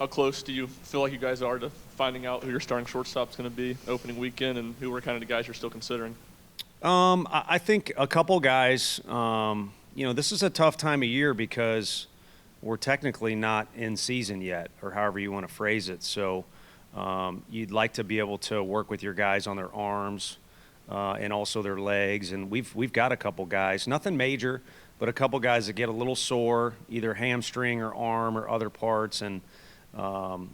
How close do you feel like you guys are to finding out who your starting shortstop's going to be opening weekend, and who are kind of the guys you're still considering? I think a couple guys. This is a tough time of year because we're technically not in season yet, or however you want to phrase it. So you'd like to be able to work with your guys on their arms and also their legs. And we've got a couple guys, nothing major, but a couple guys that get a little sore, either hamstring or arm or other parts, and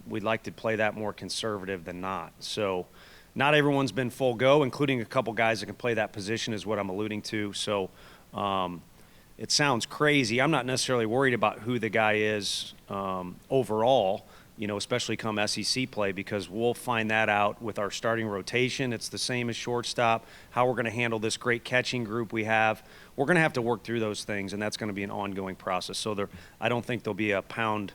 we'd like to play that more conservative than not. So not everyone's been full go, including a couple guys that can play that position is what I'm alluding to. So it sounds crazy. I'm not necessarily worried about who the guy is overall, especially come SEC play, because we'll find that out with our starting rotation. It's the same as shortstop, how we're going to handle this great catching group we have. We're going to have to work through those things, and that's going to be an ongoing process. So I don't think there'll be a pound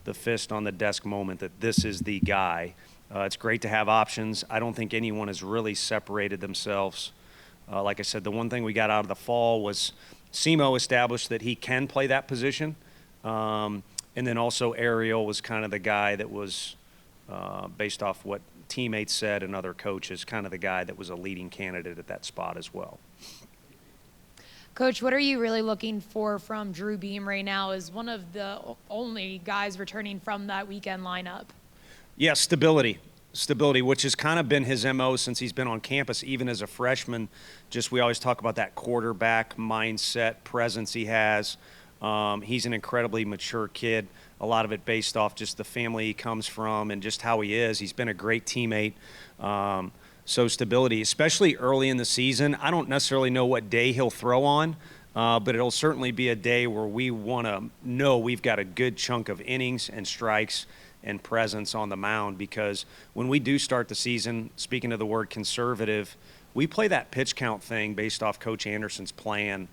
the fist on the desk moment that this is the guy. It's great to have options. I don't think anyone has really separated themselves. Like I said, the one thing we got out of the fall was Simo established that he can play that position. And then also Ariel was kind of the guy that was, based off what teammates said and other coaches, kind of the guy that was a leading candidate at that spot as well. Coach, what are you really looking for from Drew Beam right now as one of the only guys returning from that weekend lineup? Yeah, stability, which has kind of been his MO since he's been on campus, even as a freshman. Just we always talk about that quarterback mindset, presence he has. He's an incredibly mature kid, a lot of it based off just the family he comes from and just how he is. He's been a great teammate. So stability, especially early in the season. I don't necessarily know what day he'll throw on, but it'll certainly be a day where we want to know we've got a good chunk of innings and strikes and presence on the mound, because when we do start the season, speaking of the word conservative, we play that pitch count thing based off Coach Anderson's plan,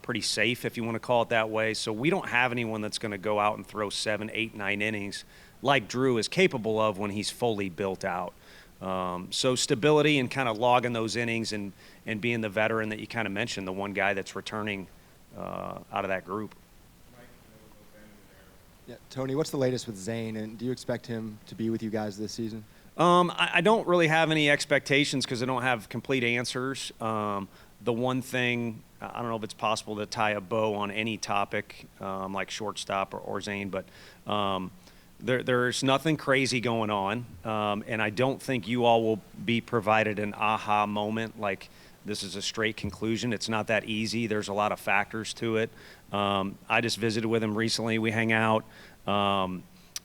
pretty safe, if you want to call it that way. So we don't have anyone that's going to go out and throw 7, 8, 9 innings like Drew is capable of when he's fully built out. So stability and kind of logging those innings and being the veteran that you kind of mentioned, the one guy that's returning out of that group. Yeah, Tony, what's the latest with Zane, and do you expect him to be with you guys this season? I don't really have any expectations because I don't have complete answers. The one thing, I don't know if it's possible to tie a bow on any topic like shortstop or Zane, but there's nothing crazy going on, and I don't think you all will be provided an aha moment like this is a straight conclusion. It's not that easy. There's a lot of factors to it. I just visited with him recently. We hang out.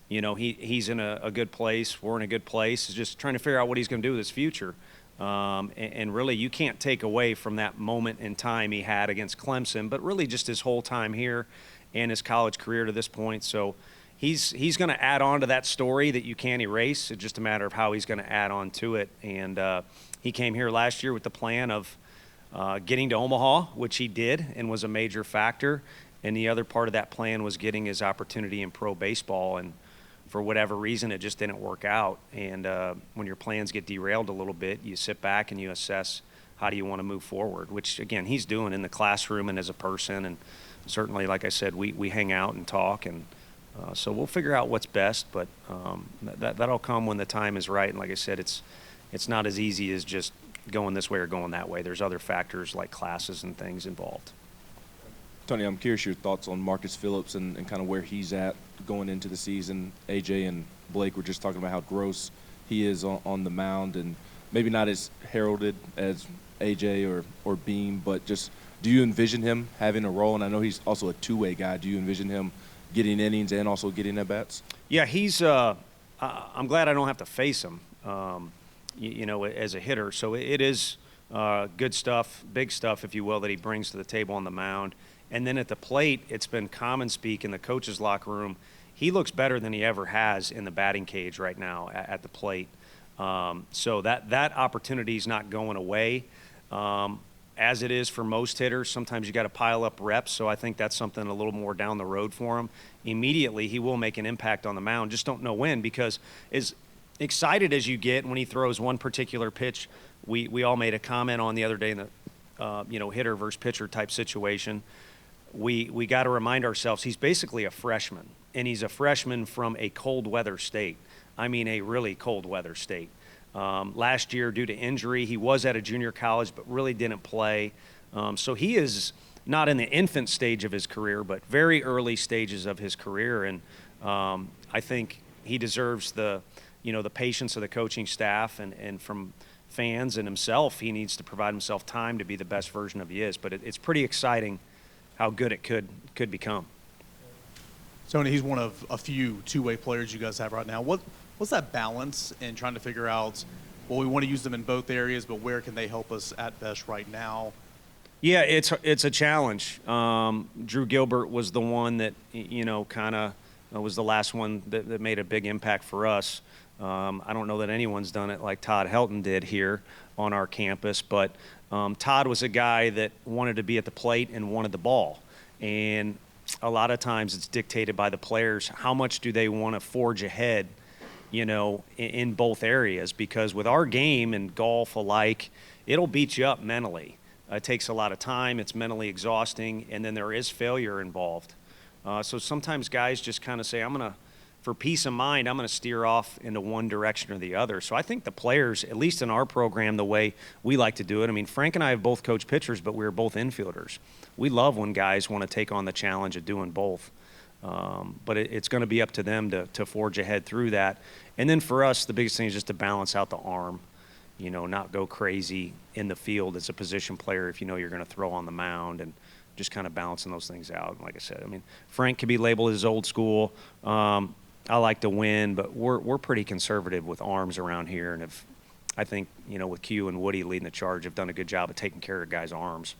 He's in a good place. We're in a good place. It's just trying to figure out what he's going to do with his future. And really, you can't take away from that moment in time he had against Clemson, but really just his whole time here and his college career to this point. So he's going to add on to that story that you can't erase. It's just a matter of how he's going to add on to it. And he came here last year with the plan of getting to Omaha, which he did and was a major factor. And the other part of that plan was getting his opportunity in pro baseball. And for whatever reason, it just didn't work out. And when your plans get derailed a little bit, you sit back and you assess how do you want to move forward, which, again, he's doing in the classroom and as a person. And certainly, like I said, we hang out and talk. And so we'll figure out what's best. But that'll come when the time is right. And like I said, it's not as easy as just going this way or going that way. There's other factors like classes and things involved. Tony, I'm curious your thoughts on Marcus Phillips and kind of where he's at going into the season. AJ and Blake were just talking about how gross he is on the mound, and maybe not as heralded as AJ or Beam, but just do you envision him having a role? And I know he's also a two-way guy. Do you envision him getting innings and also getting at-bats? Yeah, he's I'm glad I don't have to face him, as a hitter. So it is good stuff, big stuff, if you will, that he brings to the table on the mound. And then at the plate, it's been common speak in the coach's locker room. He looks better than he ever has in the batting cage right now at the plate. So that opportunity is not going away. As it is for most hitters, sometimes you got to pile up reps. So I think that's something a little more down the road for him. Immediately, he will make an impact on the mound. Just don't know when, because as excited as you get when he throws one particular pitch, we all made a comment on the other day in the hitter versus pitcher type situation. We got to remind ourselves he's basically a freshman. and he's a freshman from a cold weather state. I mean, a really cold weather state. Last year, due to injury, he was at a junior college, but really didn't play. So he is not in the infant stage of his career, but very early stages of his career. And I think he deserves the patience of the coaching staff and from fans and himself. He needs to provide himself time to be the best version of he is. But it's pretty exciting how good it could become. Tony, he's one of a few two-way players you guys have right now. What's that balance in trying to figure out, well, we want to use them in both areas, but where can they help us at best right now? Yeah, it's a challenge. Drew Gilbert was the one that, kind of was the last one that made a big impact for us. I don't know that anyone's done it like Todd Helton did here on our campus, but Todd was a guy that wanted to be at the plate and wanted the ball. And a lot of times it's dictated by the players. How much do they want to forge ahead, in both areas? Because with our game and golf alike, it'll beat you up mentally. It takes a lot of time. It's mentally exhausting, and then there is failure involved. So sometimes guys just kind of say, for peace of mind, I'm going to steer off into one direction or the other. So I think the players, at least in our program, the way we like to do it, I mean, Frank and I have both coached pitchers, but we're both infielders. We love when guys want to take on the challenge of doing both. But it's going to be up to them to forge ahead through that. And then for us, the biggest thing is just to balance out the arm, not go crazy in the field as a position player if you're going to throw on the mound, and just kind of balancing those things out. And like I said, I mean, Frank could be labeled as old school. I like to win, but we're pretty conservative with arms around here. And I think, with Q and Woody leading the charge, have done a good job of taking care of guys' arms.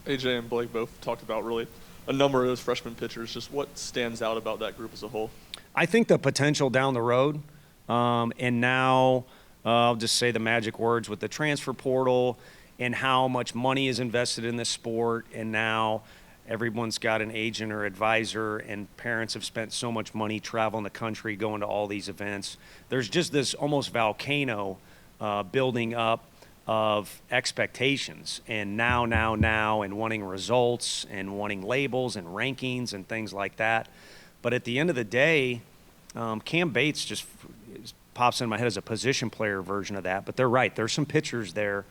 AJ and Blake both talked about really a number of those freshman pitchers. Just what stands out about that group as a whole? I think the potential down the road, and now I'll just say the magic words with the transfer portal and how much money is invested in this sport, and now everyone's got an agent or advisor, and parents have spent so much money traveling the country, going to all these events. There's just this almost volcano building up of expectations, and now, and wanting results and wanting labels and rankings and things like that. But at the end of the day, Cam Bates just pops in my head as a position player version of that. But they're right. There's some pitchers there,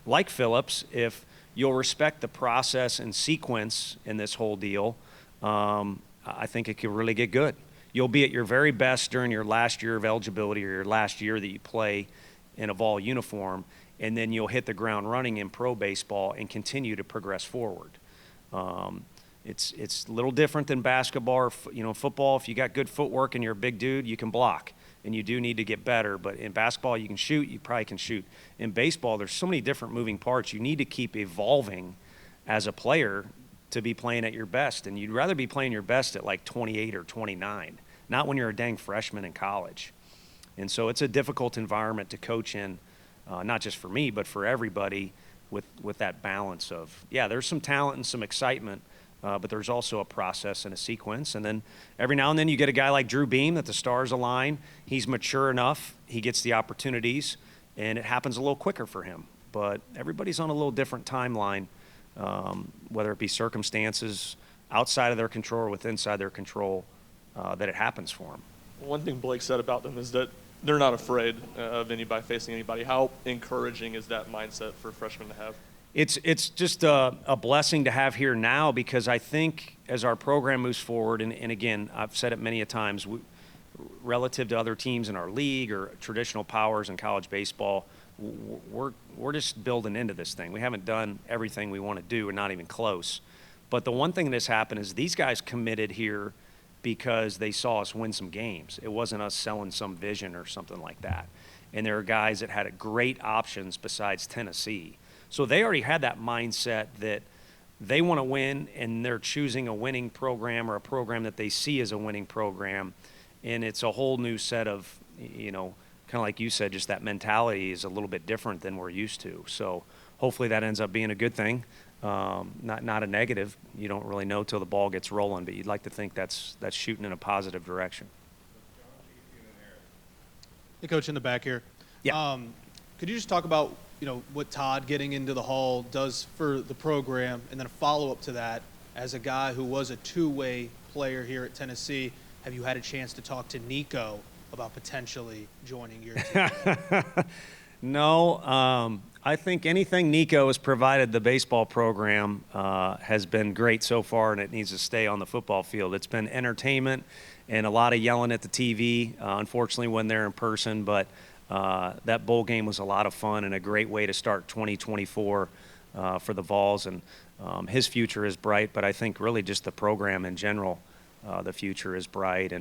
like Phillips, if you'll respect the process and sequence in this whole deal, I think it could really get good. You'll be at your very best during your last year of eligibility or your last year that you play in a Vol uniform, and then you'll hit the ground running in pro baseball and continue to progress forward. It's a little different than basketball or football. If you got good footwork and you're a big dude, you can block, and you do need to get better. But in basketball, you can shoot. You probably can shoot. In baseball, there's so many different moving parts. You need to keep evolving as a player to be playing at your best. And you'd rather be playing your best at like 28 or 29, not when you're a dang freshman in college. And so it's a difficult environment to coach in, not just for me, but for everybody with that balance of, yeah, there's some talent and some excitement, but there's also a process and a sequence. And then every now and then you get a guy like Drew Beam that the stars align. He's mature enough. He gets the opportunities, and it happens a little quicker for him. But everybody's on a little different timeline, whether it be circumstances outside of their control or with inside their control, that it happens for them. One thing Blake said about them is that they're not afraid of anybody facing anybody. How encouraging is that mindset for freshmen to have? It's just a blessing to have here now, because I think as our program moves forward, and again, I've said it many a times, relative to other teams in our league or traditional powers in college baseball, we're just building into this thing. We haven't done everything we want to do. We're not even close. But the one thing that has happened is these guys committed here because they saw us win some games. It wasn't us selling some vision or something like that. And there are guys that had great options besides Tennessee. So they already had that mindset that they want to win, and they're choosing a winning program or a program that they see as a winning program. And it's a whole new set of, kind of like you said, just that mentality is a little bit different than we're used to. So hopefully that ends up being a good thing. Not a negative. You don't really know till the ball gets rolling, but you'd like to think that's shooting in a positive direction. Hey, Coach, in the back here. Yeah. Could you just talk about, what Todd getting into the Hall does for the program, and then a follow-up to that, as a guy who was a two-way player here at Tennessee. Have you had a chance to talk to Nico about potentially joining your team? No, I think anything Nico has provided the baseball program has been great so far, and it needs to stay on the football field. It's been entertainment and a lot of yelling at the TV, unfortunately, when they're in person. But that bowl game was a lot of fun and a great way to start 2024 for the Vols. And his future is bright, but I think really just the program in general, the future is bright.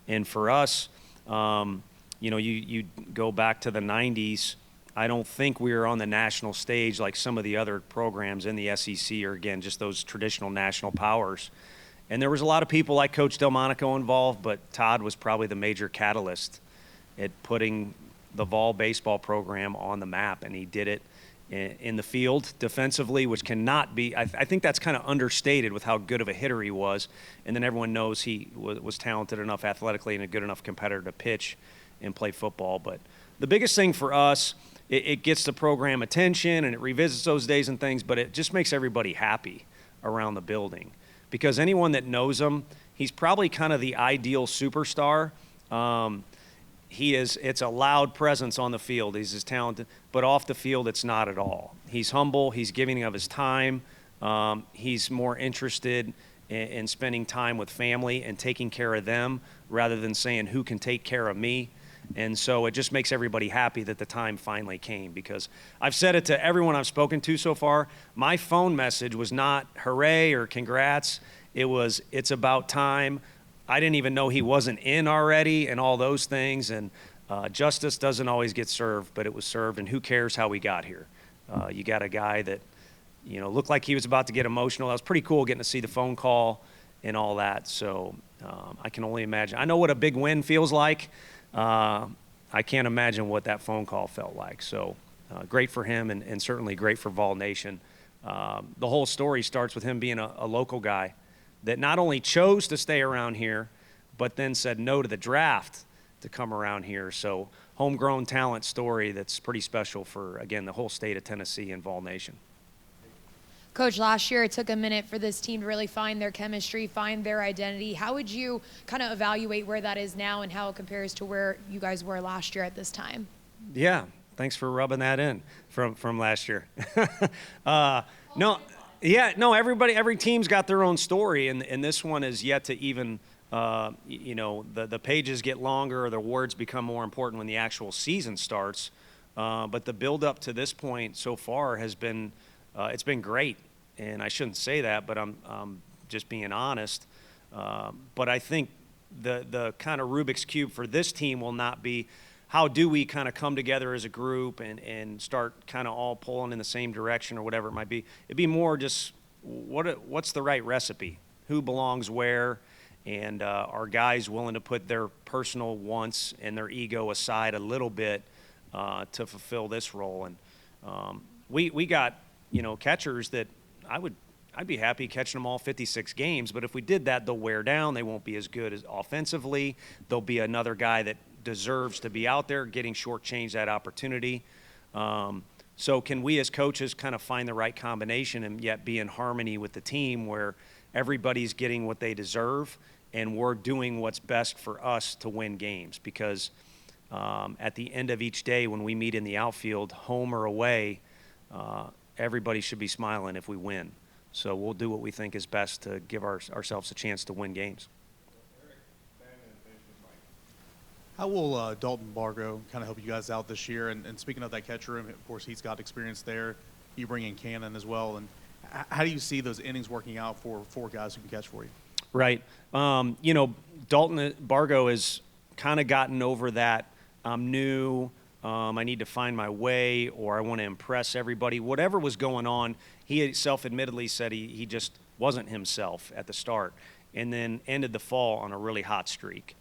And for us, you go back to the 90s. I don't think we were on the national stage like some of the other programs in the SEC, or again, just those traditional national powers. And there was a lot of people like Coach Delmonico involved, but Todd was probably the major catalyst at putting the Vol baseball program on the map, and he did it in the field defensively, which cannot be, I think that's kind of understated with how good of a hitter he was. And then everyone knows he was talented enough athletically and a good enough competitor to pitch and play football. But the biggest thing for us, it gets the program attention and it revisits those days and things, but it just makes everybody happy around the building. Because anyone that knows him, he's probably kind of the ideal superstar. It's a loud presence on the field. He's as talented, but off the field, it's not at all. He's humble. He's giving of his time. He's more interested in spending time with family and taking care of them rather than saying, who can take care of me? And so it just makes everybody happy that the time finally came, because I've said it to everyone I've spoken to so far. My phone message was not hooray or congrats. It was, it's about time. I didn't even know he wasn't in already and all those things. And justice doesn't always get served, but it was served. And who cares how we got here? You got a guy that, looked like he was about to get emotional. That was pretty cool getting to see the phone call and all that. So I can only imagine. I know what a big win feels like. I can't imagine what that phone call felt like. So great for him, and certainly great for Vol Nation. The whole story starts with him being a local guy that not only chose to stay around here, but then said no to the draft to come around here. So homegrown talent story that's pretty special for, again, the whole state of Tennessee and Vol Nation. Coach, last year it took a minute for this team to really find their chemistry, find their identity. How would you kind of evaluate where that is now and how it compares to where you guys were last year at this time? Yeah, thanks for rubbing that in from last year. Every team's got their own story, and this one is yet to even, the pages get longer, or the words become more important when the actual season starts. But the build up to this point so far has been, it's been great. And I shouldn't say that, but I'm just being honest. But I think the kind of Rubik's Cube for this team will not be how do we kind of come together as a group and start kind of all pulling in the same direction or whatever it might be. It'd be more just what's the right recipe? Who belongs where? And are guys willing to put their personal wants and their ego aside a little bit to fulfill this role? And we got, catchers that I'd be happy catching them all 56 games, but if we did that, they'll wear down. They won't be as good as offensively. There'll be another guy that deserves to be out there getting shortchanged that opportunity. So can we as coaches kind of find the right combination and yet be in harmony with the team where everybody's getting what they deserve and we're doing what's best for us to win games? Because at the end of each day when we meet in the outfield, home or away, everybody should be smiling if we win. So we'll do what we think is best to give ourselves a chance to win games. How will Dalton Bargo kind of help you guys out this year? And speaking of that catcher room, of course, he's got experience there. You bring in Cannon as well. And how do you see those innings working out for four guys who can catch for you? Right. Dalton Bargo has kind of gotten over that I'm new, I need to find my way, or I want to impress everybody. Whatever was going on, he self-admittedly said he just wasn't himself at the start, and then ended the fall on a really hot streak.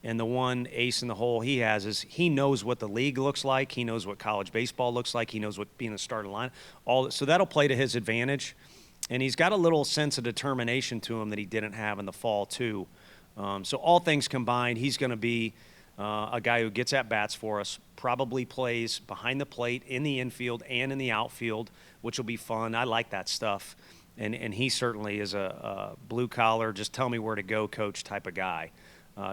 And the one ace in the hole he has is he knows what the league looks like. He knows what college baseball looks like. He knows what being a starting line. So that'll play to his advantage. And he's got a little sense of determination to him that he didn't have in the fall, too. So all things combined, he's going to be a guy who gets at bats for us, probably plays behind the plate, in the infield, and in the outfield, which will be fun. I like that stuff. And he certainly is a blue collar, just tell me where to go, coach type of guy.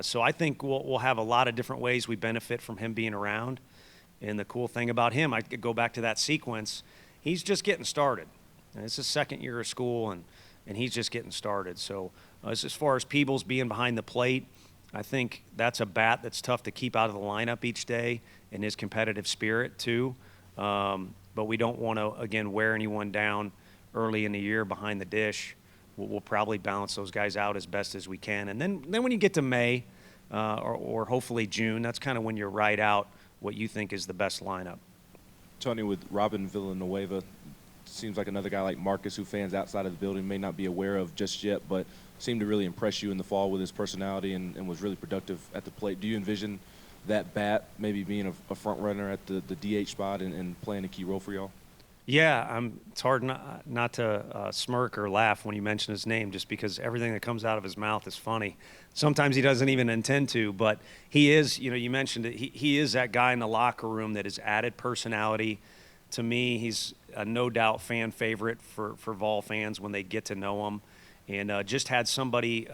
So I think we'll have a lot of different ways we benefit from him being around. And the cool thing about him, I could go back to that sequence, he's just getting started. And it's his second year of school, and he's just getting started. So as far as Peebles being behind the plate, I think that's a bat that's tough to keep out of the lineup each day, and his competitive spirit too. But we don't want to, again, wear anyone down early in the year behind the dish. We'll probably balance those guys out as best as we can. And then when you get to May or hopefully June, that's kind of when you ride out what you think is the best lineup. Tony, with Robin Villanueva, seems like another guy like Marcus who fans outside of the building may not be aware of just yet, but seemed to really impress you in the fall with his personality and was really productive at the plate. Do you envision that bat maybe being a front runner at the DH spot and playing a key role for y'all? Yeah, it's hard not to smirk or laugh when you mention his name, just because everything that comes out of his mouth is funny. Sometimes he doesn't even intend to, but he is, you mentioned it, he is that guy in the locker room that has added personality. To me, he's a no doubt fan favorite for Vol fans when they get to know him. And just had somebody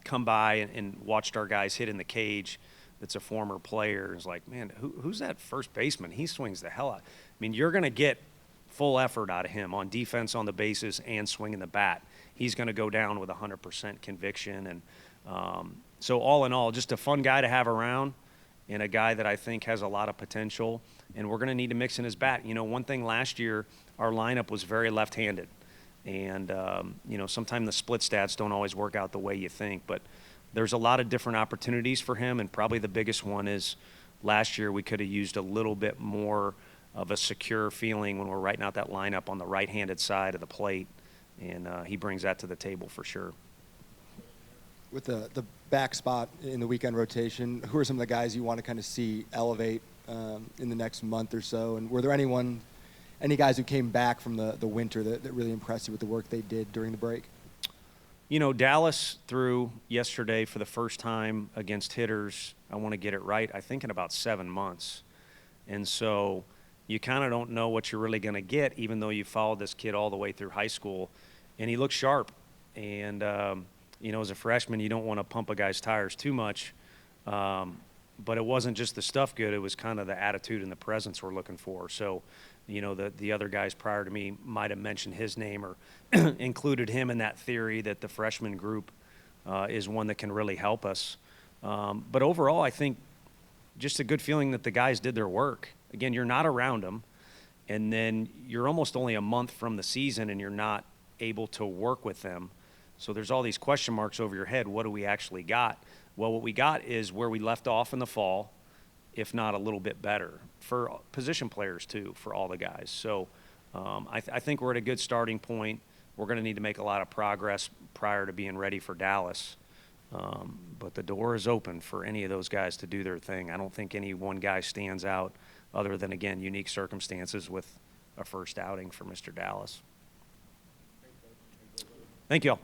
come by and watched our guys hit in the cage that's a former player. It's like, man, who's that first baseman? He swings the hell out. I mean, you're going to get full effort out of him on defense, on the bases, and swinging the bat. He's going to go down with 100% conviction. And so all in all, just a fun guy to have around and a guy that I think has a lot of potential. And we're going to need to mix in his bat. One thing last year, our lineup was very left-handed. And, sometimes the split stats don't always work out the way you think. But there's a lot of different opportunities for him, and probably the biggest one is last year we could have used a little bit more of a secure feeling when we're writing out that lineup on the right-handed side of the plate. And he brings that to the table for sure. With the back spot in the weekend rotation, who are some of the guys you want to kind of see elevate in the next month or so? And were there any guys who came back from the winter that really impressed you with the work they did during the break? Dallas threw yesterday for the first time against hitters, I want to get it right, I think in about 7 months. And so you kind of don't know what you're really going to get, even though you followed this kid all the way through high school. And he looked sharp. And, as a freshman, you don't want to pump a guy's tires too much. But it wasn't just the stuff good. It was kind of the attitude and the presence we're looking for. So, the other guys prior to me might have mentioned his name or included him in that theory that the freshman group is one that can really help us. But overall, I think just a good feeling that the guys did their work. Again, you're not around them, and then you're almost only a month from the season, and you're not able to work with them. So there's all these question marks over your head. What do we actually got? Well, what we got is where we left off in the fall, if not a little bit better, for position players too, for all the guys. So I think we're at a good starting point. We're going to need to make a lot of progress prior to being ready for Dallas. But the door is open for any of those guys to do their thing. I don't think any one guy stands out other than, again, unique circumstances with a first outing for Mr. Dallas. Thank you all.